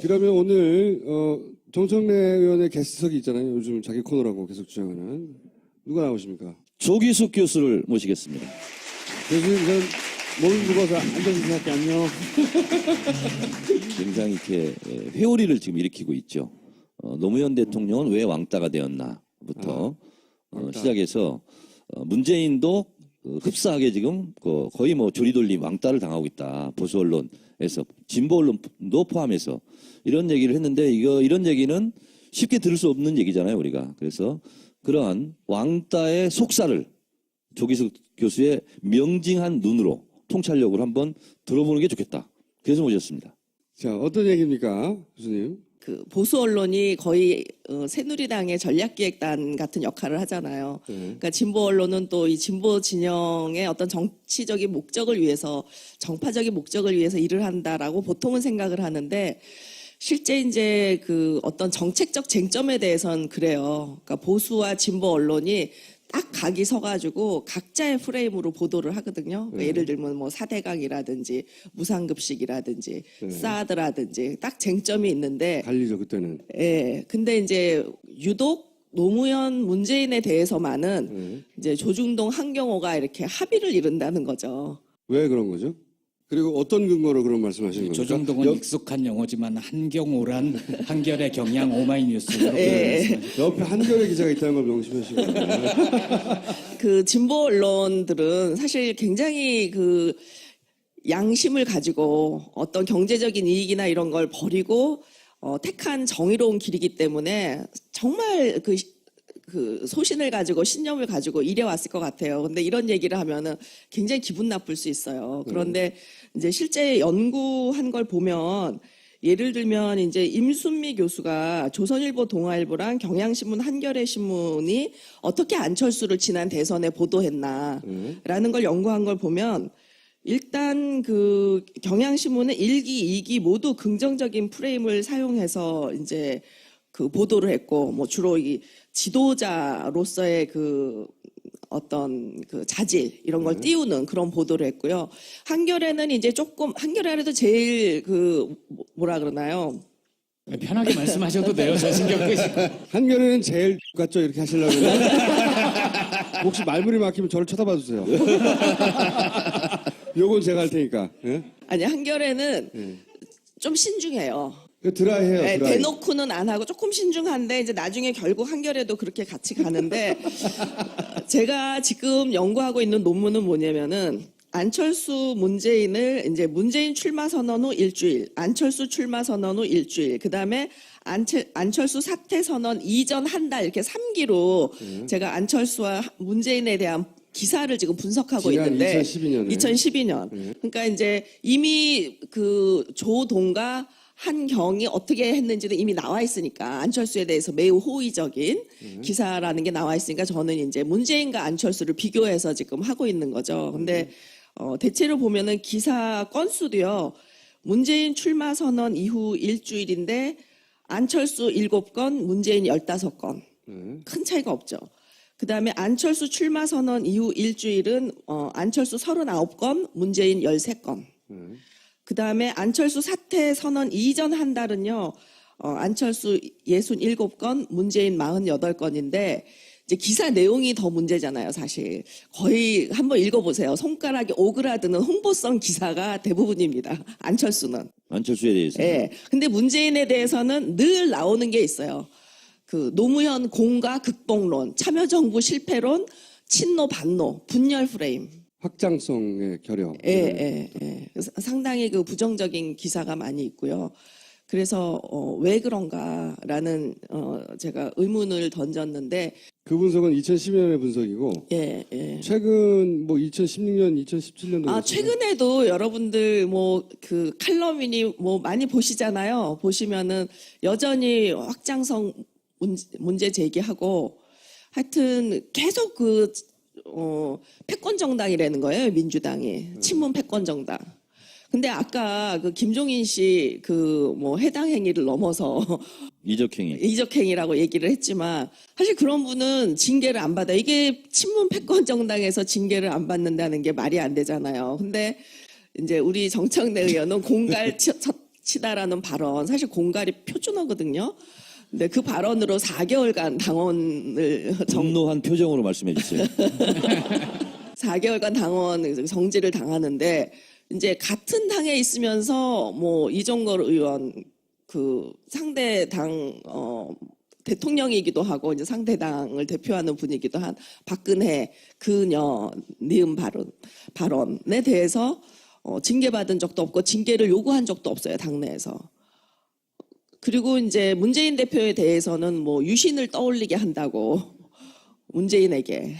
그러면 오늘 정청래 의원의 게스트석이 있잖아요. 요즘 자기 코너라고 계속 주장하는 누가 나오십니까? 조기숙 교수를 모시겠습니다. 교수님 전 몸을 무거워서 앉아서 생각해 안녕. 굉장히 이렇게 회오리를 지금 일으키고 있죠. 노무현 대통령은 왜 왕따가 되었나부터 시작해서 문재인도 흡사하게 지금 거의 뭐 조리돌림 왕따를 당하고 있다. 보수 언론에서 진보 언론도 포함해서 이런 얘기를 했는데 이런 얘기는 쉽게 들을 수 없는 얘기잖아요, 우리가. 그래서 그러한 왕따의 속살을 조기숙 교수의 명징한 눈으로 통찰력으로 한번 들어보는 게 좋겠다. 그래서 모셨습니다. 자, 어떤 얘기입니까, 교수님? 그 보수 언론이 거의 새누리당의 전략기획단 같은 역할을 하잖아요. 그러니까 진보 언론은 또 이 진보 진영의 어떤 정치적인 목적을 위해서, 정파적인 목적을 위해서 일을 한다라고 보통은 생각을 하는데, 실제 이제 그 어떤 정책적 쟁점에 대해서는 그래요. 그러니까 보수와 진보 언론이 딱 각이 서가지고 각자의 프레임으로 보도를 하거든요. 그러니까 예를 들면 뭐 4대강이라든지 무상급식이라든지 사드라든지 딱 쟁점이 있는데 갈리죠, 그때는. 예. 근데 이제 유독 노무현 문재인에 대해서만은 이제 조중동 한경호가 이렇게 합의를 이룬다는 거죠. 왜 그런 거죠? 그리고 어떤 근거로 그런 말씀하시는 겁니까? 조정동은 익숙한 용어지만 한경호란 한결의 경향 오마이뉴스로 말씀하셨죠. 옆에 한겨레 기자가 있다는 걸 명심하시고. 그 진보 언론들은 사실 굉장히 그 양심을 가지고 어떤 경제적인 이익이나 이런 걸 버리고 택한 정의로운 길이기 때문에 정말 그 소신을 가지고 신념을 가지고 일해왔을 것 같아요. 근데 이런 얘기를 하면은 굉장히 기분 나쁠 수 있어요. 그런데 이제 실제 연구한 걸 보면 예를 들면 이제 임순미 교수가 조선일보, 동아일보랑 경향신문, 한겨레신문이 어떻게 안철수를 지난 대선에 보도했나라는 걸 연구한 걸 보면 일단 그 경향신문은 1기, 2기 모두 긍정적인 프레임을 사용해서 이제 그 보도를 했고, 뭐 주로 이 지도자로서의 그 어떤 그 자질 이런 걸 띄우는 그런 보도를 했고요. 한겨레는 이제 조금 한겨레라도 제일 그 뭐라 그러나요? 편하게 말씀하셔도 돼요. 저 신경 끄시고. 한겨레는 제일 같죠? 이렇게 하시려고. 혹시 말문이 막히면 저를 쳐다봐 주세요. 요건 제가 할 테니까. 예? 아니 한겨레는 좀 신중해요. 드라이해요. 네, 드라이. 대놓고는 안 하고 조금 신중한데 이제 나중에 결국 한겨레도 그렇게 같이 가는데 제가 지금 연구하고 있는 논문은 뭐냐면은 안철수 문재인을 이제 문재인 출마 선언 후 일주일, 안철수 출마 선언 후 일주일, 그다음에 안철수 사퇴 선언 이전 한 달 이렇게 3기로 제가 안철수와 문재인에 대한 기사를 지금 분석하고 있는데 2012년. 그러니까 이제 이미 그 조동과 한경이 어떻게 했는지도 이미 나와 있으니까 안철수에 대해서 매우 호의적인 기사라는 게 나와 있으니까 저는 이제 문재인과 안철수를 비교해서 지금 하고 있는 거죠. 근데 대체로 보면은 기사 건수도요. 문재인 출마 선언 이후 일주일인데 안철수 7건, 문재인 15건. 큰 차이가 없죠. 그다음에 안철수 출마 선언 이후 일주일은 안철수 39건, 문재인 13건. 그다음에 안철수 사퇴 선언 이전 한 달은요. 안철수 67건, 문재인 48건인데 이제 기사 내용이 더 문제잖아요, 사실. 거의 한번 읽어보세요. 손가락이 오그라드는 홍보성 기사가 대부분입니다. 안철수는. 안철수에 대해서. 예. 근데 문재인에 대해서는 늘 나오는 게 있어요. 그 노무현 공과 극복론, 참여정부 실패론, 친노 반노, 분열 프레임. 확장성의 결여. 예. 상당히 그 부정적인 기사가 많이 있고요. 그래서 왜 그런가라는 제가 의문을 던졌는데 그 분석은 2012년의 분석이고 예. 최근 뭐 2016년, 2017년도 최근에도 여러분들 뭐 그 칼럼이니 뭐 많이 보시잖아요. 보시면은 여전히 확장성 문제 제기하고 하여튼 계속 그 패권 정당이라는 거예요, 민주당이. 친문 패권 정당. 근데 아까 그 김종인 씨 그 뭐 해당 행위를 넘어서 이적행위라고 얘기를 했지만 사실 그런 분은 징계를 안 받아요. 이게 친문 패권 정당에서 징계를 안 받는다는 게 말이 안 되잖아요. 근데 이제 우리 정청래 의원은 공갈 치다라는 발언 사실 공갈이 표준어거든요. 근데 그 발언으로 4개월간 당원을 분노한 표정으로 말씀해 주세요. 4개월간 당원 정지를 당하는데 이제 같은 당에 있으면서 뭐 이종걸 의원 그 상대 당 대통령이기도 하고 이제 상대 당을 대표하는 분이기도 한 박근혜 그녀 니은 발언에 대해서 징계받은 적도 없고 징계를 요구한 적도 없어요, 당내에서. 그리고 이제 문재인 대표에 대해서는 뭐 유신을 떠올리게 한다고 문재인에게.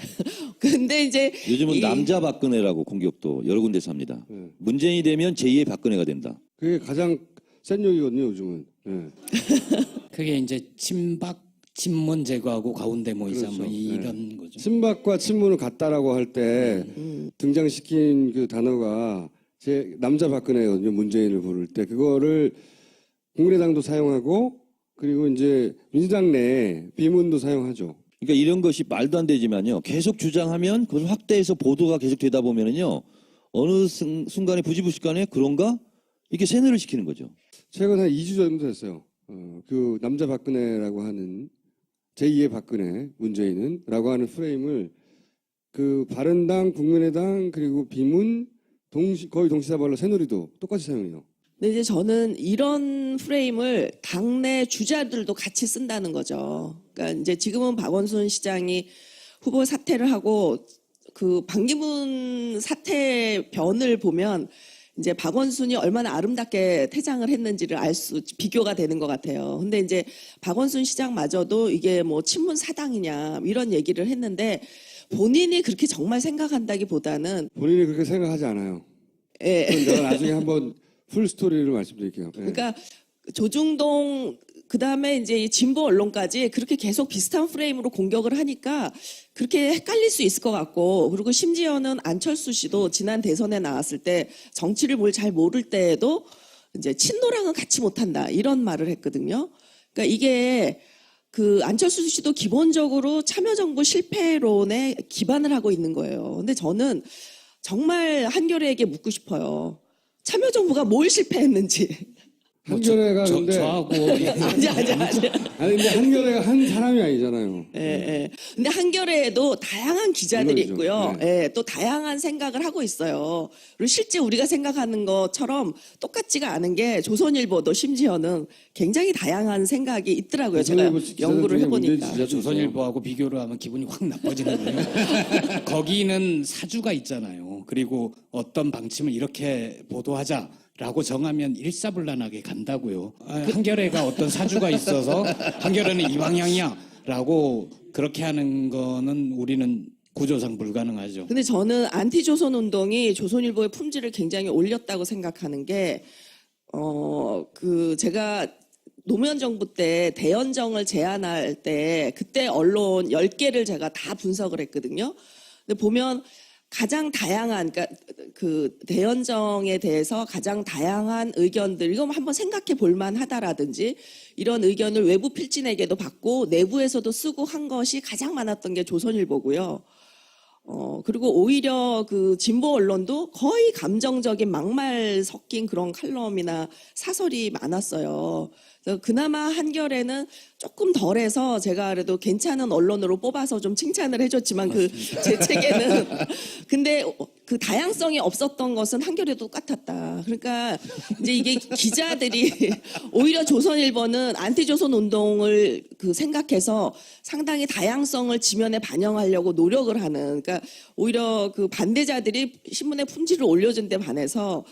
근데 이제 요즘은 남자 박근혜라고 공격도 여러 군데서 합니다. 문재인이 되면 제2의 박근혜가 된다. 그게 가장 센 욕이거든요, 요즘은. 예. 그게 이제 친박, 친문 제거하고 가운데 모이자 그렇죠. 뭐 이런 거죠. 친박과 친문을 같다라고 할 때 등장시킨 그 단어가 제 남자 박근혜거든요. 문재인을 부를 때 그거를 국민의당도 사용하고 그리고 이제 민주당 내 비문도 사용하죠. 그러니까 이런 것이 말도 안 되지만요. 계속 주장하면 그걸 확대해서 보도가 계속 되다 보면은요. 어느 순간에 부지불식간에 그런가? 이렇게 세뇌를 시키는 거죠. 최근 한 2주 정도 됐어요. 그 남자 박근혜라고 하는 제2의 박근혜 문재인은 라고 하는 프레임을 그 바른당, 국민의당 그리고 비문 거의 동시다발로 새누리도 똑같이 사용해요. 근데 이제 저는 이런 프레임을 당내 주자들도 같이 쓴다는 거죠. 그러니까 이제 지금은 박원순 시장이 후보 사퇴를 하고 그 반기문 사퇴 변을 보면 이제 박원순이 얼마나 아름답게 퇴장을 했는지를 비교가 되는 것 같아요. 근데 이제 박원순 시장마저도 이게 뭐 친문 사당이냐 이런 얘기를 했는데 본인이 그렇게 정말 생각한다기보다는 본인이 그렇게 생각하지 않아요. 예. 그건 제가 나중에 한번 풀 스토리를 말씀드릴게요. 예. 그러니까 조중동 그다음에 이제 이 진보 언론까지 그렇게 계속 비슷한 프레임으로 공격을 하니까 그렇게 헷갈릴 수 있을 것 같고 그리고 심지어는 안철수 씨도 지난 대선에 나왔을 때 정치를 뭘 잘 모를 때에도 이제 친노랑은 같이 못한다 이런 말을 했거든요. 그러니까 이게 그 안철수 씨도 기본적으로 참여정부 실패론에 기반을 하고 있는 거예요. 근데 저는 정말 한겨레에게 묻고 싶어요. 참여정부가 뭘 실패했는지. 한겨레가 근데 저하고 아니. 아니 근데 한겨레가 한 사람이 아니잖아요. 예. 근데 한겨레에도 다양한 기자들이 물론이죠. 있고요. 네. 예, 또 다양한 생각을 하고 있어요. 그리고 실제 우리가 생각하는 것처럼 똑같지가 않은 게 조선일보도 심지어는 굉장히 다양한 생각이 있더라고요. 제가 조선일보 기자들 연구를 중에 해보니까. 문제인 기자도 조선일보하고 비교를 하면 기분이 확 나빠지는데요. 거기는 사주가 있잖아요. 그리고 어떤 방침을 이렇게 보도하자라고 정하면 일사불란하게 간다고요. 한겨레가 어떤 사주가 있어서 한겨레는 이 방향이야라고 그렇게 하는 거는 우리는 구조상 불가능하죠. 근데 저는 안티조선 운동이 조선일보의 품질을 굉장히 올렸다고 생각하는 게, 제가 노무현 정부 때 대연정을 제안할 때 그때 언론 10개를 제가 다 분석을 했거든요. 근데 보면 가장 다양한, 그러니까 그 대연정에 대해서 가장 다양한 의견들, 이거 한번 생각해 볼 만하다라든지 이런 의견을 외부 필진에게도 받고 내부에서도 쓰고 한 것이 가장 많았던 게 조선일보고요. 그리고 오히려 그 진보 언론도 거의 감정적인 막말 섞인 그런 칼럼이나 사설이 많았어요. 그래서 그나마 한겨레는 조금 덜해서 제가 그래도 괜찮은 언론으로 뽑아서 좀 칭찬을 해줬지만 그 제 책에는 근데 그 다양성이 없었던 것은 한겨레도 똑같았다. 그러니까 이제 이게 기자들이 오히려 조선일보는 안티조선 운동을 그 생각해서 상당히 다양성을 지면에 반영하려고 노력을 하는, 그러니까 오히려 그 반대자들이 신문의 품질을 올려준 데 반해서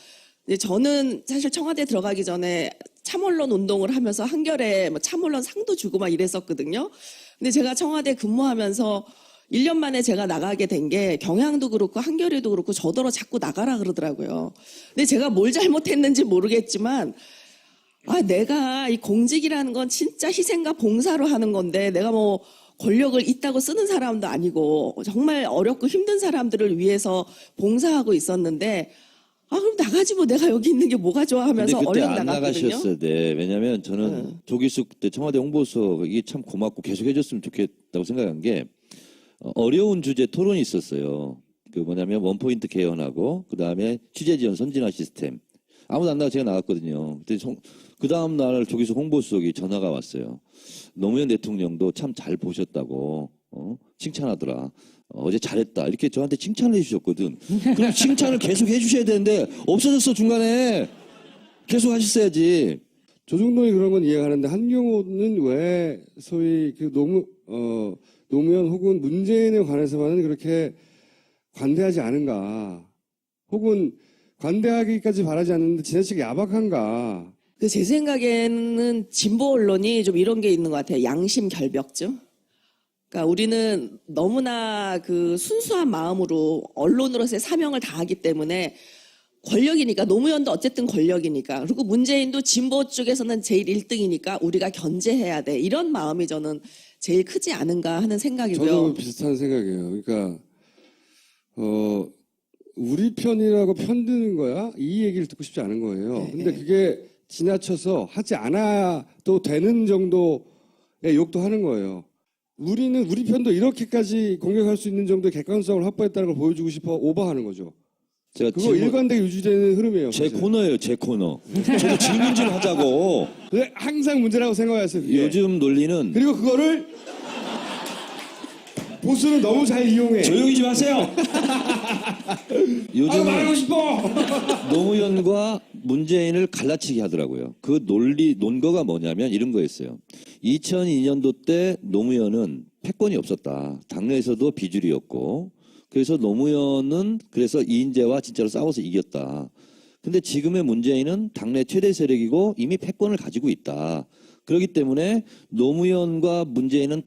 이제 저는 사실 청와대 들어가기 전에 참언론 운동을 하면서 한겨레 뭐 참언론 상도 주고 막 이랬었거든요. 근데 제가 청와대 근무하면서 1년 만에 제가 나가게 된 게 경향도 그렇고 한겨레도 그렇고 저더러 자꾸 나가라 그러더라고요. 근데 제가 뭘 잘못했는지 모르겠지만 내가 이 공직이라는 건 진짜 희생과 봉사로 하는 건데 내가 뭐 권력을 있다고 쓰는 사람도 아니고 정말 어렵고 힘든 사람들을 위해서 봉사하고 있었는데 그럼 나가지 뭐 내가 여기 있는 게 뭐가 좋아 하면서 근데 그때 얼른 안 나갔거든요. 나가셨어야 돼. 왜냐하면 저는 조기숙 때 청와대 홍보수석 이게 참 고맙고 계속 해줬으면 좋겠다고 생각한 게 어려운 주제 토론이 있었어요. 그 뭐냐면 원포인트 개헌하고 그 다음에 취재 지원 선진화 시스템. 아무도 안 나가 제가 나갔거든요. 그 다음 날 조기수 홍보수석이 전화가 왔어요. 노무현 대통령도 참 잘 보셨다고 칭찬하더라. 어제 잘했다. 이렇게 저한테 칭찬을 해주셨거든. 그럼 칭찬을 계속 해주셔야 되는데 없어졌어 중간에. 계속 하셨어야지. 조중동이 그런 건 이해가는데 한경호는 왜 소위 그 노무현 혹은 문재인에 관해서만은 그렇게 관대하지 않은가? 혹은 관대하기까지 바라지 않는데 지나치게 야박한가? 제 생각에는 진보 언론이 좀 이런 게 있는 것 같아요. 양심 결벽증. 그러니까 우리는 너무나 그 순수한 마음으로 언론으로서의 사명을 다하기 때문에 권력이니까, 노무현도 어쨌든 권력이니까, 그리고 문재인도 진보 쪽에서는 제일 1등이니까 우리가 견제해야 돼. 이런 마음이 저는 제일 크지 않은가 하는 생각이고요. 저도 비슷한 생각이에요. 그러니까 우리 편이라고 편드는 거야? 이 얘기를 듣고 싶지 않은 거예요. 네, 근데 네. 그게 지나쳐서 하지 않아도 되는 정도의 욕도 하는 거예요. 우리는 우리 편도 이렇게까지 공격할 수 있는 정도의 객관성을 확보했다는 걸 보여주고 싶어 오버하는 거죠. 제가 그거 일관되게 유지되는 흐름이에요. 제 사실. 코너예요, 제 코너. 저도 질문 좀 하자고. 그게 항상 문제라고 생각했어요. 그게. 요즘 논리는 그리고 그거를 보수는 너무 잘 이용해. 조용히 좀 하세요. 요즘 말하고 싶어. 노무현과 문재인을 갈라치기 하더라고요. 그 논거가 뭐냐면 이런 거였어요. 2002년도 때 노무현은 패권이 없었다. 당내에서도 비주류였고, 그래서 노무현은 그래서 이인재와 진짜로 싸워서 이겼다. 근데 지금의 문재인은 당내 최대 세력이고 이미 패권을 가지고 있다. 그렇기 때문에 노무현과 문재인은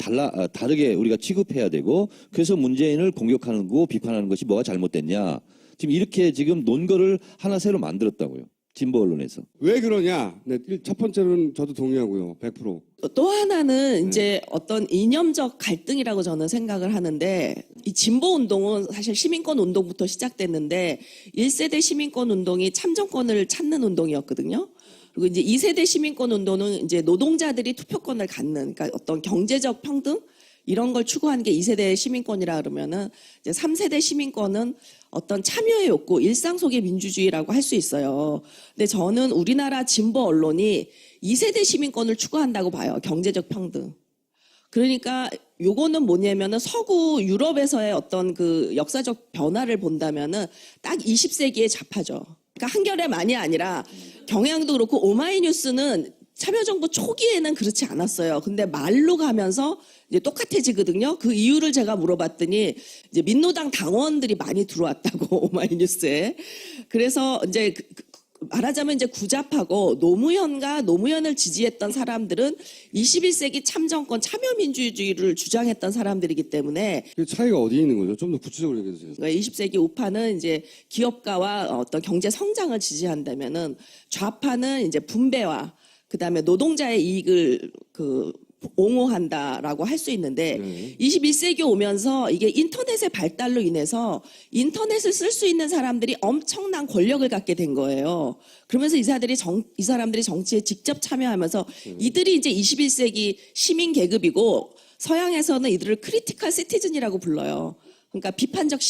다르게 우리가 취급해야 되고, 그래서 문재인을 공격하는 거 비판하는 것이 뭐가 잘못됐냐. 지금 이렇게 지금 논거를 하나 새로 만들었다고요. 진보 언론에서. 왜 그러냐? 네, 첫 번째로는 저도 동의하고요. 100%. 또 하나는 이제 어떤 이념적 갈등이라고 저는 생각을 하는데, 이 진보 운동은 사실 시민권 운동부터 시작됐는데 1세대 시민권 운동이 참정권을 찾는 운동이었거든요. 그리고 이제 2세대 시민권 운동은 이제 노동자들이 투표권을 갖는, 그러니까 어떤 경제적 평등 이런 걸 추구하는 게 2세대 시민권이라 그러면은, 이제 3세대 시민권은 어떤 참여의 욕구, 일상 속의 민주주의라고 할 수 있어요. 근데 저는 우리나라 진보 언론이 2세대 시민권을 추구한다고 봐요. 경제적 평등. 그러니까 요거는 뭐냐면은 서구 유럽에서의 어떤 그 역사적 변화를 본다면은 딱 20세기에 잡하죠. 그러니까 한겨레만이 아니라 경향도 그렇고 오마이뉴스는 참여정부 초기에는 그렇지 않았어요. 근데 말로 가면서 이제 똑같아지거든요. 그 이유를 제가 물어봤더니 이제 민노당 당원들이 많이 들어왔다고 오마이뉴스에. 그래서 이제 말하자면 이제 구잡하고 노무현을 지지했던 사람들은 21세기 참정권 참여민주주의를 주장했던 사람들이기 때문에, 그 차이가 어디에 있는 거죠? 좀 더 구체적으로 얘기해 주세요. 그러니까 20세기 우파는 이제 기업가와 어떤 경제 성장을 지지한다면은, 좌파는 이제 분배와 그다음에 노동자의 이익을 옹호한다라고 할 수 있는데, 21세기 오면서 이게 인터넷의 발달로 인해서 인터넷을 쓸 수 있는 사람들이 엄청난 권력을 갖게 된 거예요. 그러면서 이 사람들이 정치에 직접 참여하면서 이들이 이제 21세기 시민 계급이고, 서양에서는 이들을 크리티컬 시티즌이라고 불러요. 그러니까 비판적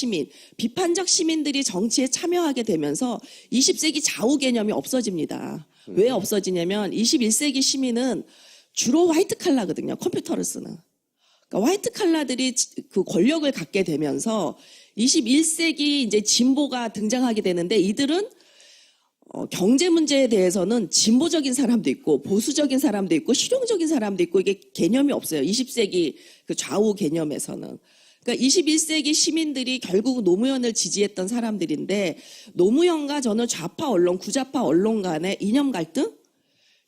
시민들이 정치에 참여하게 되면서 20세기 좌우 개념이 없어집니다. 왜 없어지냐면 21세기 시민은 주로 화이트 칼라거든요. 컴퓨터를 쓰는. 그러니까 화이트 칼라들이 그 권력을 갖게 되면서 21세기 이제 진보가 등장하게 되는데, 이들은 경제 문제에 대해서는 진보적인 사람도 있고 보수적인 사람도 있고 실용적인 사람도 있고, 이게 개념이 없어요. 20세기 그 좌우 개념에서는. 그러니까 21세기 시민들이 결국 노무현을 지지했던 사람들인데, 노무현과 저는 좌파 언론, 구좌파 언론 간의 이념 갈등?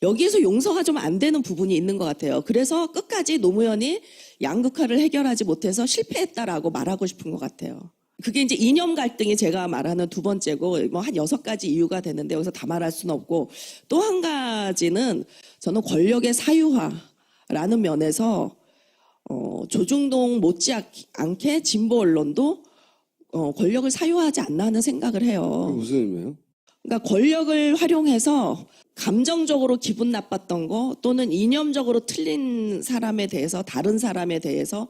여기에서 용서가 좀 안 되는 부분이 있는 것 같아요. 그래서 끝까지 노무현이 양극화를 해결하지 못해서 실패했다라고 말하고 싶은 것 같아요. 그게 이제 이념 갈등이 제가 말하는 두 번째고, 뭐 한 6가지 이유가 되는데 여기서 다 말할 수는 없고, 또 한 가지는 저는 권력의 사유화라는 면에서 조중동 못지않게 진보 언론도 권력을 사유화하지 않나 하는 생각을 해요. 그게 무슨 의미예요? 그러니까 권력을 활용해서 감정적으로 기분 나빴던 거, 또는 이념적으로 틀린 사람에 대해서, 다른 사람에 대해서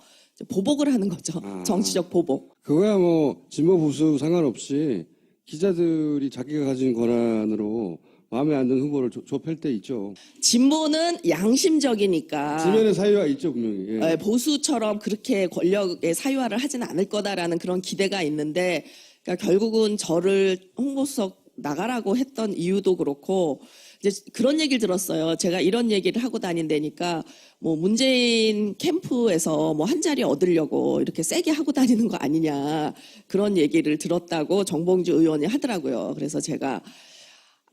보복을 하는 거죠. 정치적 보복. 그거야 뭐 진보 보수 상관없이 기자들이 자기가 가진 권한으로 마음에 안 드는 후보를 좁힐 때 있죠. 진보는 양심적이니까 지면에 사유가 있죠, 분명히. 예. 보수처럼 그렇게 권력의 사유화를 하지는 않을 거다라는 그런 기대가 있는데, 그러니까 결국은 저를 홍보수석 나가라고 했던 이유도 그렇고, 이제 그런 얘기를 들었어요. 제가 이런 얘기를 하고 다닌다니까 뭐 문재인 캠프에서 뭐 한 자리 얻으려고 이렇게 세게 하고 다니는 거 아니냐, 그런 얘기를 들었다고 정봉주 의원이 하더라고요. 그래서 제가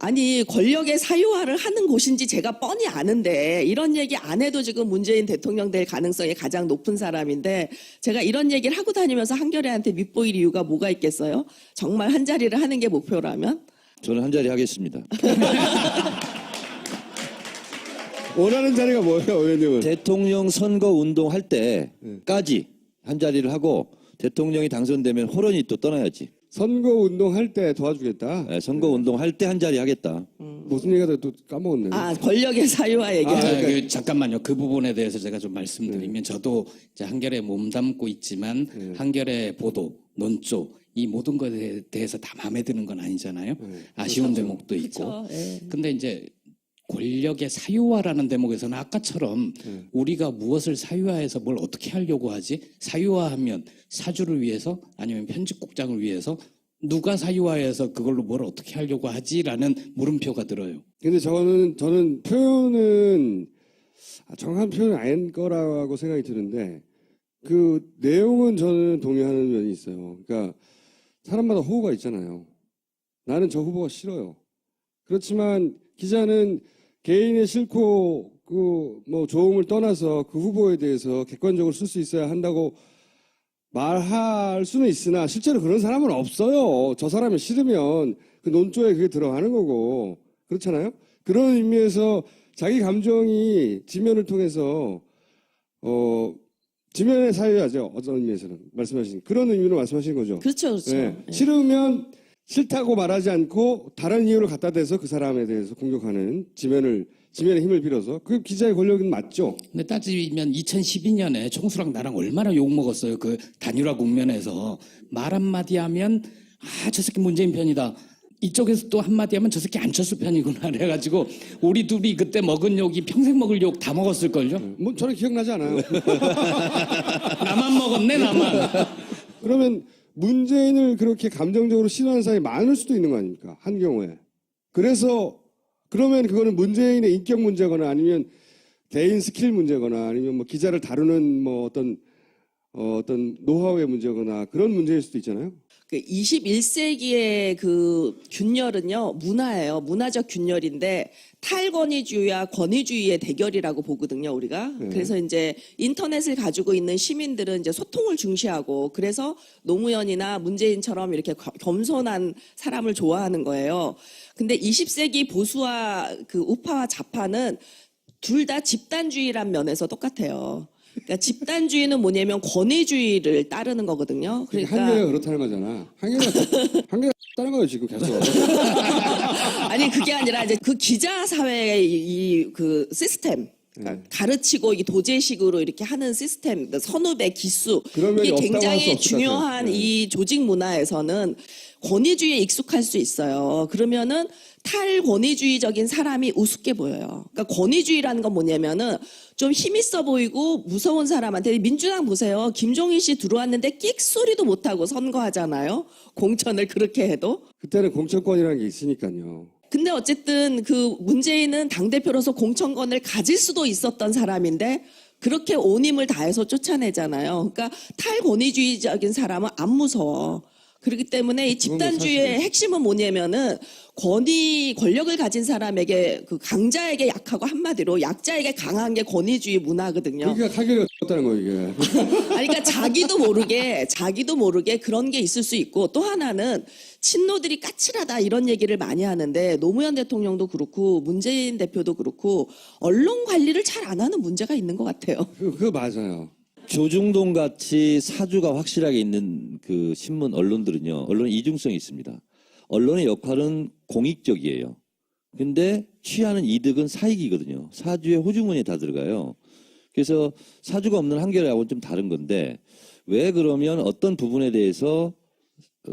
아니, 권력의 사유화를 하는 곳인지 제가 뻔히 아는데 이런 얘기 안 해도 지금 문재인 대통령 될 가능성이 가장 높은 사람인데, 제가 이런 얘기를 하고 다니면서 한겨레한테 밉보일 이유가 뭐가 있겠어요? 정말 한 자리를 하는 게 목표라면? 저는 한 자리 하겠습니다. 원하는 자리가 뭐예요, 의원님은? 대통령 선거 운동할 때까지 한 자리를 하고 대통령이 당선되면 호련히 또 떠나야지. 선거 운동할 때 도와주겠다. 네, 선거 운동할 때 한 자리 하겠다. 무슨 얘기가 또 까먹었네. 아, 권력의 사유화 얘기. 잠깐만요. 그 부분에 대해서 제가 좀 말씀드리면, 저도 이제 한겨레에 몸담고 있지만 한겨레 보도, 논조, 이 모든 것에 대해서 다 마음에 드는 건 아니잖아요. 아쉬운 대목도 있고. 그렇죠. 예. 근데 이제 권력의 사유화라는 대목에서는 아까처럼 우리가 무엇을 사유화해서 뭘 어떻게 하려고 하지? 사유화하면 사주를 위해서 아니면 편집국장을 위해서 누가 사유화해서 그걸로 뭘 어떻게 하려고 하지라는 물음표가 들어요. 근데 저는 표현은 정확한 표현은 아닌 거라고 생각이 드는데, 그 내용은 저는 동의하는 면이 있어요. 그러니까 사람마다 호호가 있잖아요. 나는 저 후보가 싫어요. 그렇지만 기자는 개인의 싫고 그 뭐 좋음을 떠나서 그 후보에 대해서 객관적으로 쓸 수 있어야 한다고 말할 수는 있으나 실제로 그런 사람은 없어요. 저 사람이 싫으면 그 논조에 그게 들어가는 거고, 그렇잖아요. 그런 의미에서 자기 감정이 지면을 통해서 지면의 사유야죠. 어떤 의미에서는 말씀하신 그런 의미로 말씀하신 거죠. 그렇죠, 그렇죠. 네. 예. 싫으면 싫다고 말하지 않고 다른 이유를 갖다 대서 그 사람에 대해서 공격하는 지면의 힘을 빌어서, 그 기자의 권력은 맞죠. 근데 따지면 2012년에 총수랑 나랑 얼마나 욕먹었어요. 그 단일화 국면에서 말 한마디 하면 저 새끼 문재인 편이다. 이쪽에서 또 한마디 하면 저 새끼 안철수 편이구나. 그래가지고 우리 둘이 그때 먹은 욕이 평생 먹을 욕 다 먹었을걸요? 뭐 저는 기억나지 않아요. 나만 먹었네, 나만. 그러면 문재인을 그렇게 감정적으로 싫어하는 사람이 많을 수도 있는 거 아닙니까? 한 경우에. 그러면 그거는 문재인의 인격 문제거나 아니면 대인 스킬 문제거나 아니면 뭐 기자를 다루는 뭐 어떤 노하우의 문제거나 그런 문제일 수도 있잖아요. 그 21세기의 그 균열은요, 문화예요. 문화적 균열인데 탈권위주의와 권위주의의 대결이라고 보거든요, 우리가. 그래서 이제 인터넷을 가지고 있는 시민들은 이제 소통을 중시하고, 그래서 노무현이나 문재인처럼 이렇게 겸손한 사람을 좋아하는 거예요. 근데 20세기 보수와 그 우파와 좌파는 둘 다 집단주의란 면에서 똑같아요. 그러니까 집단주의는 뭐냐면 권위주의를 따르는 거거든요. 그러니까 한겨레가 그렇다는 거잖아. 한겨레가 다른 거예요 지금 계속. 아니, 그게 아니라 이제 그 기자 사회의 이 그 시스템, 그러니까 가르치고 이 도제식으로 이렇게 하는 시스템, 선후배 기수, 그런 면이 이게 없다고 할수 굉장히 없을 것 중요한 같아요. 이 조직 문화에서는 권위주의에 익숙할 수 있어요. 그러면은 탈권위주의적인 사람이 우습게 보여요. 그러니까 권위주의라는 건 뭐냐면은 좀 힘있어 보이고 무서운 사람한테, 민주당 보세요. 김종인 씨 들어왔는데 끽 소리도 못하고 선거하잖아요. 공천을 그렇게 해도. 그때는 공천권이라는 게 있으니까요. 근데 어쨌든 그 문재인은 당대표로서 공천권을 가질 수도 있었던 사람인데 그렇게 온 힘을 다해서 쫓아내잖아요. 그러니까 탈권위주의적인 사람은 안 무서워. 그렇기 때문에 이 집단주의의 핵심은 뭐냐면은 권력을 가진 사람에게, 그 강자에게 약하고, 한마디로 약자에게 강한 게 권위주의 문화거든요. 그러니까 타격이 없다는 거 이게. 아니, 그러니까 자기도 모르게 그런 게 있을 수 있고, 또 하나는 친노들이 까칠하다 이런 얘기를 많이 하는데, 노무현 대통령도 그렇고 문재인 대표도 그렇고 언론 관리를 잘 안 하는 문제가 있는 것 같아요. 그거 맞아요. 조중동 같이 사주가 확실하게 있는 그 신문 언론들은요, 언론의 이중성이 있습니다. 언론의 역할은 공익적이에요. 근데 취하는 이득은 사익이거든요. 사주에 호주머니에 다 들어가요. 그래서 사주가 없는 한겨레하고는 좀 다른 건데, 왜 그러면 어떤 부분에 대해서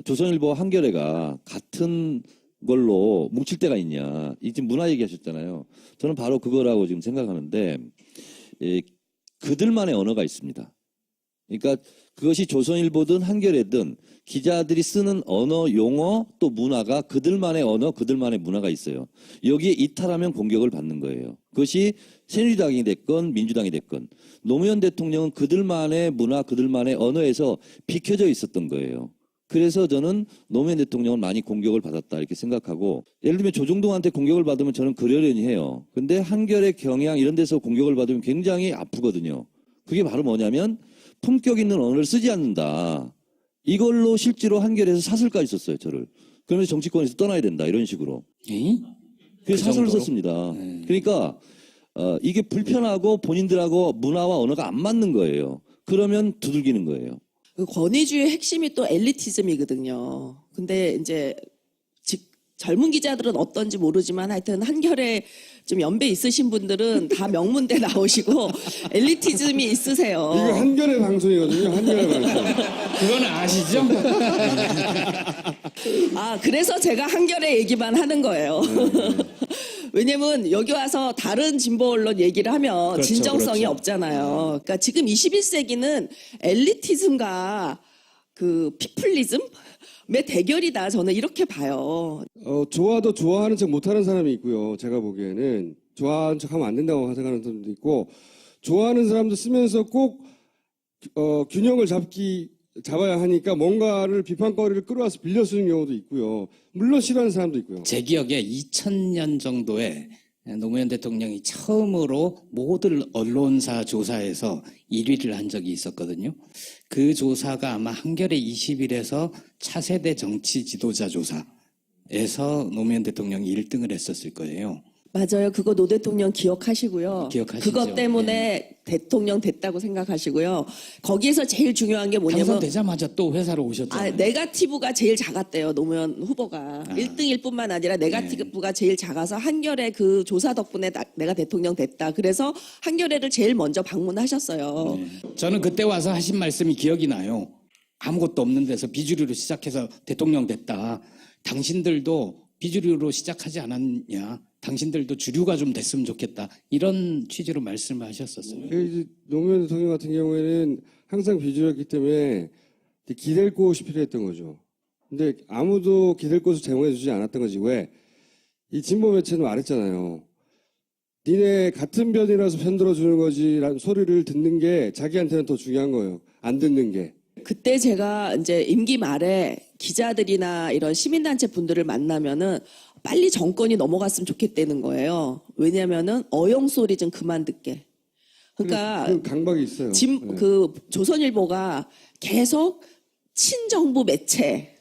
조선일보와 한겨레가 같은 걸로 뭉칠 때가 있냐. 이 지금 문화 얘기하셨잖아요. 저는 바로 그거라고 지금 생각하는데 그들만의 언어가 있습니다. 그러니까 그것이 조선일보든 한겨레든 기자들이 쓰는 언어, 용어 또 문화가 그들만의 언어, 그들만의 문화가 있어요. 여기에 이탈하면 공격을 받는 거예요. 그것이 새누리당이 됐건 민주당이 됐건 노무현 대통령은 그들만의 문화, 그들만의 언어에서 비켜져 있었던 거예요. 그래서 저는 노무현 대통령은 많이 공격을 받았다 이렇게 생각하고 예를 들면 조중동한테 공격을 받으면 저는 그러려니 해요. 근데 한겨레, 경향 이런 데서 공격을 받으면 굉장히 아프거든요. 그게 바로 뭐냐면 품격 있는 언어를 쓰지 않는다. 이걸로 실제로 한겨레에서 사설까지 썼어요, 저를. 그러면서 정치권에서 떠나야 된다 이런 식으로. 그래서 사설을 정도로? 썼습니다. 그러니까 이게 불편하고 본인들하고 문화와 언어가 안 맞는 거예요. 그러면 두들기는 거예요. 그 권위주의 핵심이 또 엘리티즘이거든요. 근데 이제 젊은 기자들은 어떤지 모르지만 하여튼 한겨레 좀 연배 있으신 분들은 다 명문대 나오시고 엘리티즘이 있으세요. 이거 한겨레 방송이거든요. 한겨레 방송. 그거는 아시죠? 아, 그래서 제가 한겨레 얘기만 하는 거예요. 왜냐면 여기 와서 다른 진보 언론 얘기를 하면 그렇죠, 진정성이 그렇죠. 없잖아요. 그러니까 지금 21세기는 엘리티즘과 그 피플리즘의 대결이다. 저는 이렇게 봐요. 좋아도 좋아하는 척 못하는 사람이 있고요. 제가 보기에는 좋아하는 척하면 안 된다고 생각하는 사람도 있고 좋아하는 사람도 쓰면서 꼭 균형을 잡아야 하니까 뭔가를 비판거리를 끌어와서 빌려 쓰는 경우도 있고요. 물론 싫어하는 사람도 있고요. 제 기억에 2000년 정도에 노무현 대통령이 처음으로 모든 언론사 조사에서 1위를 한 적이 있었거든요. 그 조사가 아마 한겨레 20일에서 차세대 정치 지도자 조사에서 노무현 대통령이 1등을 했었을 거예요. 맞아요. 그거 노 대통령 기억하시고요. 기억하시죠? 그것 때문에 대통령 됐다고 생각하시고요. 거기에서 제일 중요한 게 뭐냐면 당선되자마자 또 회사로 오셨잖아요. 네가티브가 제일 작았대요. 노무현 후보가. 1등일 뿐만 아니라 네가티브가 제일 작아서 한겨레 그 조사 덕분에 내가 대통령 됐다. 그래서 한겨레를 제일 먼저 방문하셨어요. 저는 그때 와서 하신 말씀이 기억이 나요. 아무것도 없는 데서 비주류로 시작해서 대통령 됐다. 당신들도 비주류로 시작하지 않았냐. 당신들도 주류가 좀 됐으면 좋겠다. 이런 취지로 말씀을 하셨었어요. 이제 노무현 대통령 같은 경우에는 항상 비주류였기 때문에 기댈 곳이 필요했던 거죠. 근데 아무도 기댈 곳을 제공해 주지 않았던 거지. 왜? 이 진보 매체는 말했잖아요. 니네 같은 편이라서 편들어 주는 거지라는 소리를 듣는 게 자기한테는 더 중요한 거예요. 안 듣는 게. 그때 제가 이제 임기 말에 기자들이나 이런 시민단체 분들을 만나면은 빨리 정권이 넘어갔으면 좋겠다는 거예요. 왜냐면은 어용 소리 좀 그만 듣게. 그러니까 그 강박이 있어요. 그 조선일보가 계속 친정부 매체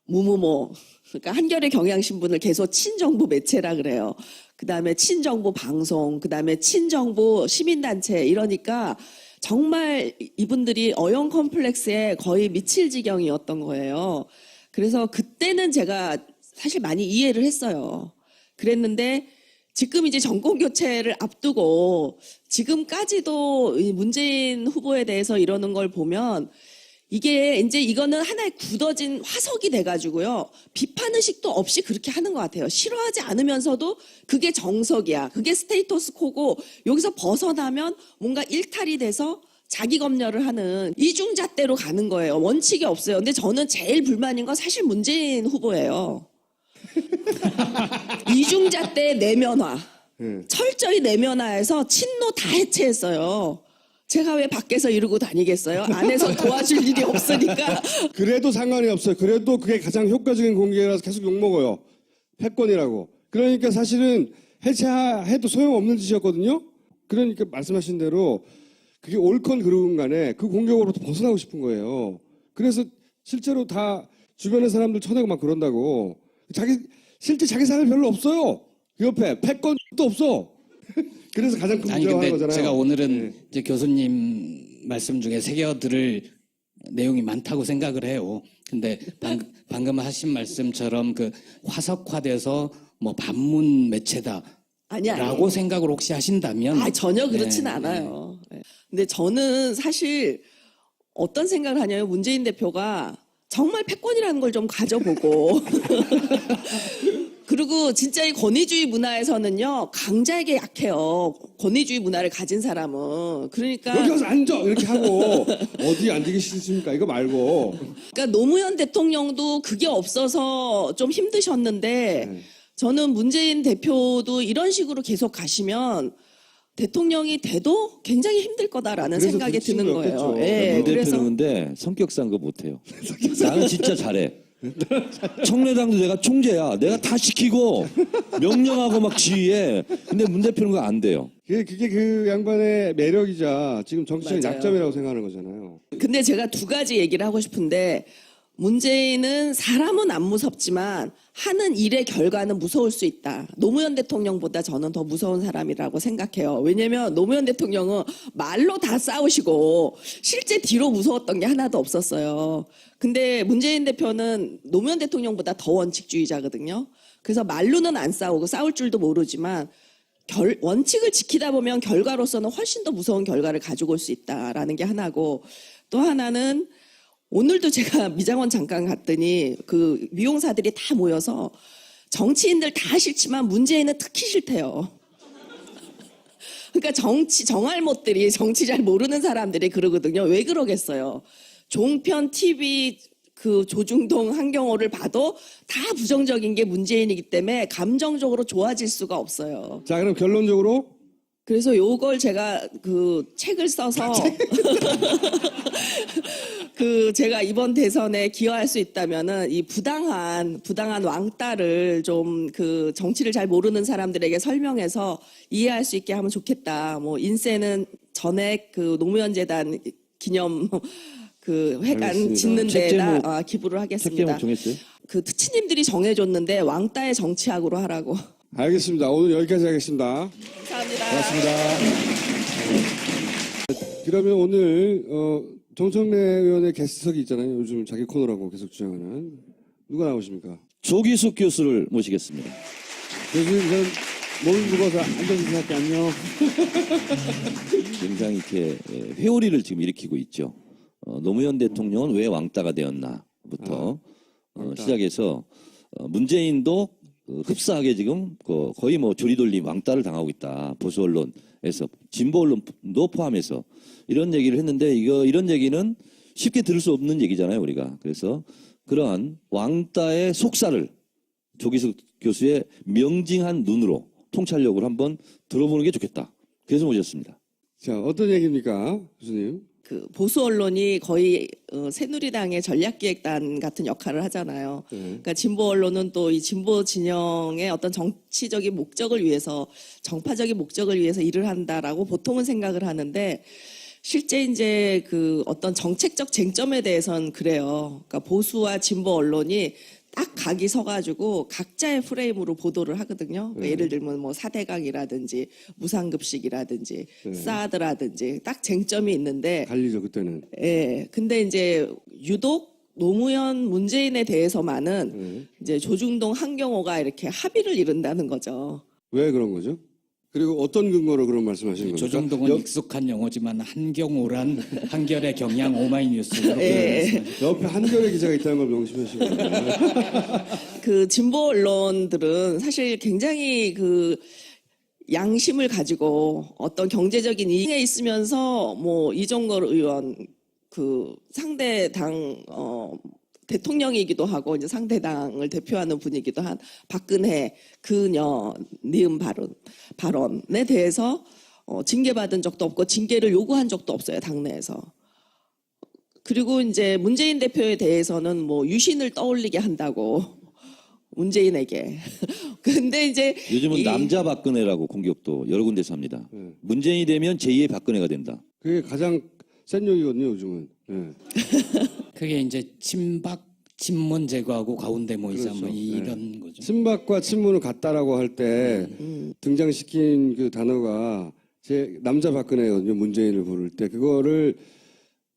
무무모 그러니까 한겨레 경향신문을 계속 친정부 매체라 그래요. 그다음에 친정부 방송, 그다음에 친정부 시민단체 이러니까 정말 이분들이 어용 컴플렉스에 거의 미칠 지경이었던 거예요. 그래서 그때는 제가 사실 많이 이해를 했어요. 그랬는데 지금 이제 정권 교체를 앞두고 지금까지도 이 문재인 후보에 대해서 이러는 걸 보면 이게 이제 이거는 하나의 굳어진 화석이 돼가지고요. 비판 의식도 없이 그렇게 하는 것 같아요. 싫어하지 않으면서도 그게 정석이야. 그게 스테이터스 코고 여기서 벗어나면 뭔가 일탈이 돼서 자기 검열을 하는 이중잣대로 가는 거예요. 원칙이 없어요. 근데 저는 제일 불만인 건 사실 문재인 후보예요. 이중잣대 내면화. 철저히 내면화해서 친노 다 해체했어요. 제가 왜 밖에서 이러고 다니겠어요? 안에서 도와줄 일이 없으니까. 그래도 상관이 없어요. 그래도 그게 가장 효과적인 공개라서 계속 욕먹어요. 패권이라고. 그러니까 사실은 해체해도 소용없는 짓이었거든요. 그러니까 말씀하신 대로 그게 옳건 그르건 간에 그 공격으로부터 벗어나고 싶은 거예요. 그래서 실제로 다 주변의 사람들 쳐내고 막 그런다고. 실제 자기 사람이 별로 없어요. 그 옆에 패권도 없어. 그래서 가장 큰 아니 문제가 근데 하는 거잖아요. 제가 오늘은 네. 이제 교수님 말씀 중에 새겨들을 내용이 많다고 생각을 해요. 근데 방금 하신 말씀처럼 그 화석화돼서 뭐 반문 매체다. 아니야. 라고 생각을 혹시 하신다면 전혀 그렇진 않아요. 네. 근데 저는 사실 어떤 생각을 하냐면 문재인 대표가 정말 패권이라는 걸 좀 가져보고 그리고 진짜 이 권위주의 문화에서는요 강자에게 약해요. 권위주의 문화를 가진 사람은. 그러니까 여기 와서 앉아 이렇게 하고 어디 앉기 싫습니까? 이거 말고. 그러니까 노무현 대통령도 그게 없어서 좀 힘드셨는데 네. 저는 문재인 대표도 이런 식으로 계속 가시면 대통령이 돼도 굉장히 힘들 거다라는 그래서 생각이 그런 드는 거예요. 친구였겠죠. 예, 문 그래서 대표는 근데 성격상 그거 못해요. 나는 진짜 잘해. 청래당도 내가 총재야. 내가 다 시키고 명령하고 막 지휘해. 근데 문 대표는 그거 안 돼요. 그게 그 양반의 매력이자 지금 정치적 맞아요. 약점이라고 생각하는 거잖아요. 근데 제가 두 가지 얘기를 하고 싶은데 문재인은 사람은 안 무섭지만 하는 일의 결과는 무서울 수 있다. 노무현 대통령보다 저는 더 무서운 사람이라고 생각해요. 왜냐면 노무현 대통령은 말로 다 싸우시고 실제 뒤로 무서웠던 게 하나도 없었어요. 근데 문재인 대표는 노무현 대통령보다 더 원칙주의자거든요. 그래서 말로는 안 싸우고 싸울 줄도 모르지만 원칙을 지키다 보면 결과로서는 훨씬 더 무서운 결과를 가지고 올 수 있다라는 게 하나고 또 하나는 오늘도 제가 미장원 잠깐 갔더니 그 미용사들이 다 모여서 정치인들 다 싫지만 문재인은 특히 싫대요. 그러니까 정알못들이 정치 잘 모르는 사람들이 그러거든요. 왜 그러겠어요? 종편, TV, 그 조중동, 한경호를 봐도 다 부정적인 게 문재인이기 때문에 감정적으로 좋아질 수가 없어요. 자, 그럼 결론적으로 그래서 요걸 제가 그 책을 써서 그 제가 이번 대선에 기여할 수 있다면은 이 부당한 왕따를 좀 그 정치를 잘 모르는 사람들에게 설명해서 이해할 수 있게 하면 좋겠다. 뭐 인세는 전액 그 노무현 재단 기념 그 회관 알겠습니다. 짓는 책 데다 제목, 기부를 책 하겠습니다. 제목 정했어요? 그 특치님들이 정해줬는데 왕따의 정치학으로 하라고. 알겠습니다. 오늘 여기까지 하겠습니다. 감사합니다. 고맙습니다. 그러면 오늘 정청래 의원의 게스트석이 있잖아요. 요즘 자기 코너라고 계속 주장하는 누가 나오십니까? 조기숙 교수를 모시겠습니다. 교수님 전 몸을 묵어서 앉아주세요. 할게 안녕. 굉장히 이렇게 회오리를 지금 일으키고 있죠. 노무현 대통령은 왜 왕따가 되었나부터 왕따. 시작해서 문재인도 흡사하게 지금 거의 뭐 조리돌림 왕따를 당하고 있다. 보수 언론에서 진보 언론도 포함해서 이런 얘기를 했는데 이런 얘기는 쉽게 들을 수 없는 얘기잖아요, 우리가. 그래서 그러한 왕따의 속살을 조기숙 교수의 명징한 눈으로 통찰력으로 한번 들어보는 게 좋겠다. 그래서 모셨습니다. 자, 어떤 얘기입니까, 교수님? 그 보수 언론이 거의 새누리당의 전략기획단 같은 역할을 하잖아요. 네. 그러니까 진보 언론은 또 이 진보 진영의 어떤 정치적인 목적을 위해서 정파적인 목적을 위해서 일을 한다라고 보통은 생각을 하는데 실제 이제 그 어떤 정책적 쟁점에 대해서는 그래요. 그러니까 보수와 진보 언론이 딱 각이 서가지고 각자의 프레임으로 보도를 하거든요. 그러니까 예를 들면 뭐 4대강이라든지 무상급식이라든지 사드라든지 딱 쟁점이 있는데 갈리죠, 그때는. 예. 근데 이제 유독 노무현 문재인에 대해서만은 이제 조중동 한경호가 이렇게 합의를 이룬다는 거죠. 왜 그런 거죠? 그리고 어떤 근거로 그런 말씀하시는 겁니까? 조정동은 익숙한 용어지만 한경호란 한결의 경향 오마이뉴스 이렇게 예. 옆에 한겨레 기자가 있다는 걸 명심하시고. 그 진보 언론들은 사실 굉장히 그 양심을 가지고 어떤 경제적인 이익에 있으면서 뭐 이종걸 의원 그 상대당 대통령이기도 하고 이제 상대당을 대표하는 분이기도 한 박근혜 그녀 니은 발언에 대해서 징계받은 적도 없고 징계를 요구한 적도 없어요, 당내에서. 그리고 이제 문재인 대표에 대해서는 뭐 유신을 떠올리게 한다고 문재인에게. 근데 이제 요즘은 이- 남자 박근혜라고 공격도 여러 군데서 합니다. 문재인이 되면 제2의 박근혜가 된다. 그게 가장 센 욕이거든요, 요즘은. 예. 그게 이제 친문 제거하고 가운데 모이자 그렇죠. 뭐 이런 거죠. 친박과 친문을 같다라고 할 때 등장시킨 그 단어가 제 남자 박근혜거든요. 문재인을 부를 때 그거를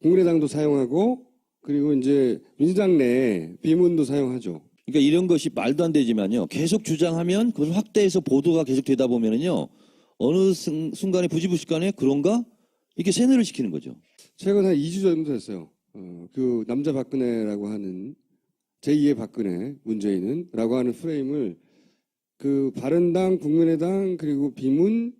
국민의당도 사용하고 그리고 이제 민주당 내 비문도 사용하죠. 그러니까 이런 것이 말도 안 되지만요. 계속 주장하면 그걸 확대해서 보도가 계속 되다 보면은요. 어느 순간에 부지불식간에 그런가? 이렇게 세뇌를 시키는 거죠. 최근 한 2주 정도 됐어요. 그 남자 박근혜라고 하는 제2의 박근혜 문재인은라고 하는 프레임을 그 바른당, 국민의당 그리고 비문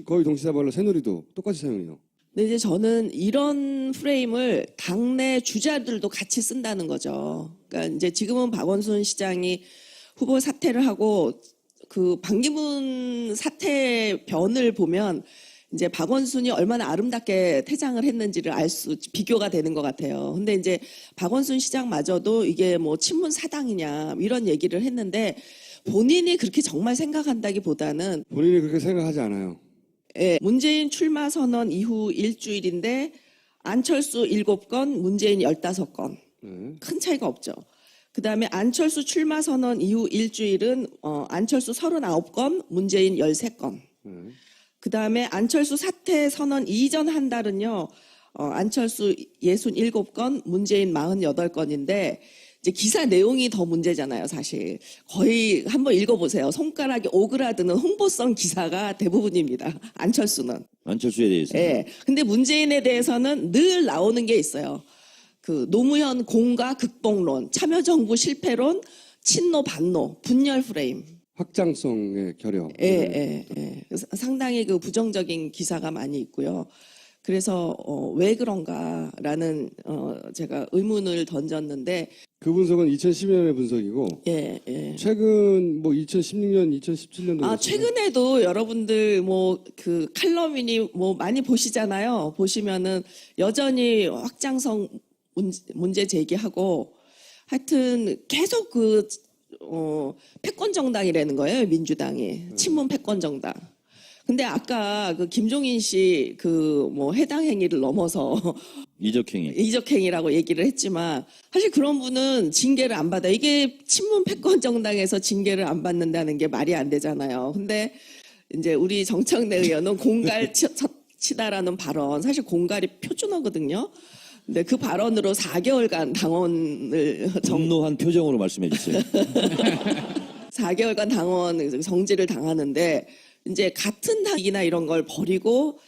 거의 동시다발로 새누리도 똑같이 사용해요. 근데 이제 저는 이런 프레임을 당내 주자들도 같이 쓴다는 거죠. 그러니까 이제 지금은 박원순 시장이 후보 사퇴를 하고 그 반기문 사퇴 변을 보면 이제 박원순이 얼마나 아름답게 퇴장을 했는지를 비교가 되는 것 같아요. 근데 이제 박원순 시장마저도 이게 뭐 친문 사당이냐 이런 얘기를 했는데 본인이 그렇게 정말 생각한다기보다는 본인이 그렇게 생각하지 않아요. 예, 문재인 출마 선언 이후 일주일인데 안철수 7건, 문재인 15건. 네. 큰 차이가 없죠. 그다음에 안철수 출마 선언 이후 일주일은 안철수 39건, 문재인 13건. 네. 그다음에 안철수 사퇴 선언 이전 한 달은요. 안철수 67건, 문재인 48건인데 이제 기사 내용이 더 문제잖아요, 사실. 거의 한번 읽어보세요. 손가락이 오그라드는 홍보성 기사가 대부분입니다. 안철수에 대해서. 예. 근데 문재인에 대해서는 늘 나오는 게 있어요. 그 노무현 공과 극복론, 참여정부 실패론, 친노 반노, 분열 프레임. 확장성의 결여. 예. 그래서 상당히 그 부정적인 기사가 많이 있고요. 그래서 왜 그런가라는 제가 의문을 던졌는데 그 분석은 2012년의 분석이고 예. 최근 뭐 2016년, 2017년도 최근에도 여러분들 뭐 그 칼럼이니 뭐 많이 보시잖아요. 보시면은 여전히 확장성 문제 제기하고 하여튼 계속 패권 정당이라는 거예요. 민주당이 친문 패권 정당. 근데 아까 그 김종인 씨 그 뭐 해당 행위를 넘어서 이적행위. 이적행위라고 얘기를 했지만 사실 그런 분은 징계를 안 받아. 이게 친문 패권 정당에서 징계를 안 받는다는 게 말이 안 되잖아요. 근데 이제 우리 정청래 의원은 공갈 치다라는 발언, 사실 공갈이 표준어거든요. 근데 그 발언으로 4개월간 당원을 분노한 표정으로 말씀해 주세요. 4개월간 당원 정지를 당하는데 이제 같은 당이나 이런 걸 버리고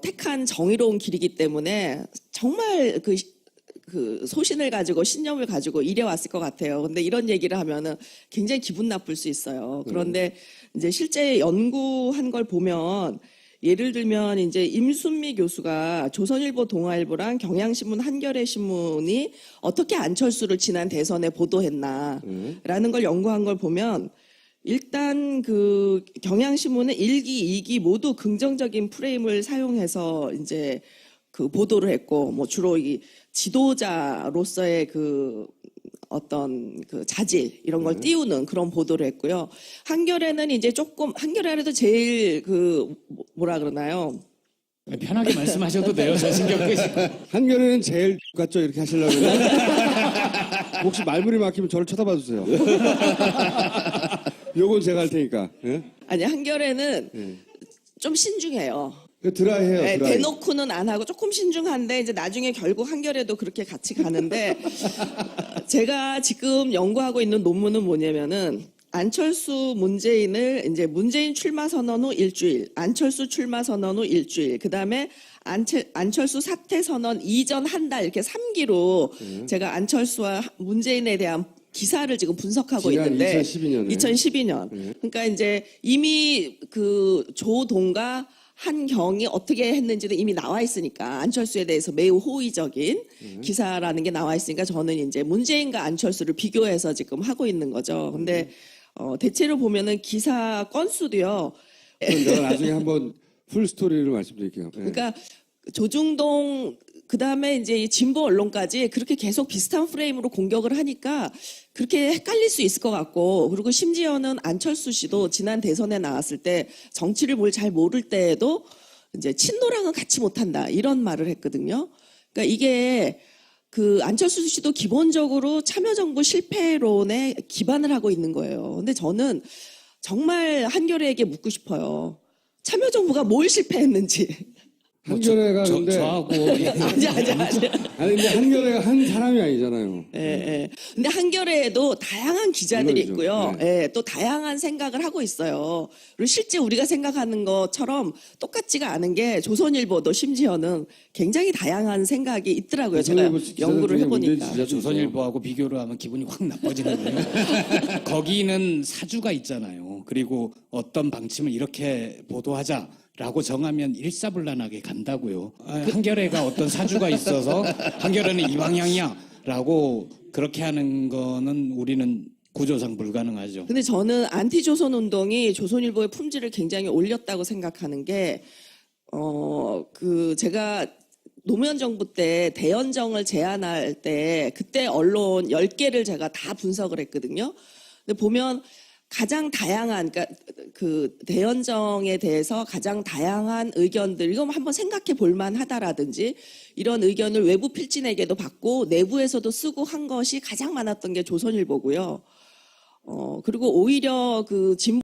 택한 정의로운 길이기 때문에 정말 그 소신을 가지고 신념을 가지고 이래왔을 것 같아요. 근데 이런 얘기를 하면은 굉장히 기분 나쁠 수 있어요. 그런데 이제 실제 연구한 걸 보면 예를 들면 이제 임순미 교수가 조선일보, 동아일보랑 경향신문, 한겨레 신문이 어떻게 안철수를 지난 대선에 보도했나라는 걸 연구한 걸 보면 일단 그 경향신문은 1기, 2기 모두 긍정적인 프레임을 사용해서 이제 그 보도를 했고 뭐 주로 이 지도자로서의 그 어떤 그 자질 이런 걸 띄우는 그런 보도를 했고요. 한겨레는 이제 조금 한겨레라도 제일 그 뭐라 그러나요? 편하게 말씀하셔도 돼요. 저 신경 끄시고. 한겨레는 제일 같죠 이렇게 하시려고 그러면 혹시 말문이 막히면 저를 쳐다봐 주세요. 요건 제가 할 테니까. 예? 아니 한겨레는 좀 신중해요. 드라이해요. 네, 드라이. 대놓고는 안 하고 조금 신중한데 이제 나중에 결국 한겨레도 그렇게 같이 가는데 제가 지금 연구하고 있는 논문은 뭐냐면은 안철수 문재인을 이제 문재인 출마 선언 후 일주일, 안철수 출마 선언 후 일주일, 그다음에 안철수 사퇴 선언 이전 한 달 이렇게 3기로 제가 안철수와 문재인에 대한 기사를 지금 분석하고 지난 있는데 2012년에. 2012년. 그러니까 이제 이미 그 조동과 한경이 어떻게 했는지는 이미 나와 있으니까 안철수에 대해서 매우 호의적인 기사라는 게 나와 있으니까 저는 이제 문재인과 안철수를 비교해서 지금 하고 있는 거죠. 근데 대체로 보면은 기사 건수도요. 그럼 내가 나중에 한번 풀 스토리를 말씀드릴게요. 예. 그러니까 조중동 그다음에 이제 이 진보 언론까지 그렇게 계속 비슷한 프레임으로 공격을 하니까 그렇게 헷갈릴 수 있을 것 같고 그리고 심지어는 안철수 씨도 지난 대선에 나왔을 때 정치를 뭘 잘 모를 때에도 이제 친노랑은 같이 못한다 이런 말을 했거든요. 그러니까 이게 그 안철수 씨도 기본적으로 참여정부 실패론에 기반을 하고 있는 거예요. 근데 저는 정말 한겨레에게 묻고 싶어요. 참여정부가 뭘 실패했는지. 한겨레가 근데 저하고 아니. 아니 근데 한겨레가 한 사람이 아니잖아요. 예, 예. 근데 한겨레에도 다양한 기자들이 물론이죠. 있고요. 네. 예, 또 다양한 생각을 하고 있어요. 그리고 실제 우리가 생각하는 것처럼 똑같지가 않은 게 조선일보도 심지어는 굉장히 다양한 생각이 있더라고요. 제가 조선일보 기자들 연구를 중에 해보니까. 문재인 지지자도 조선일보하고 비교를 하면 기분이 확 나빠지는데요. 거기는 사주가 있잖아요. 그리고 어떤 방침을 이렇게 보도하자라고 정하면 일사불란하게 간다고요. 한겨레가 어떤 사주가 있어서 한겨레는 이 방향이야라고 그렇게 하는 거는 우리는 구조상 불가능하죠. 근데 저는 안티조선 운동이 조선일보의 품질을 굉장히 올렸다고 생각하는 게, 제가 노무현 정부 때 대연정을 제안할 때 그때 언론 10개를 제가 다 분석을 했거든요. 근데 보면 가장 다양한, 그러니까 그 대연정에 대해서 가장 다양한 의견들, 이거 한번 생각해 볼 만하다라든지 이런 의견을 외부 필진에게도 받고 내부에서도 쓰고 한 것이 가장 많았던 게 조선일보고요. 그리고 오히려 그 진보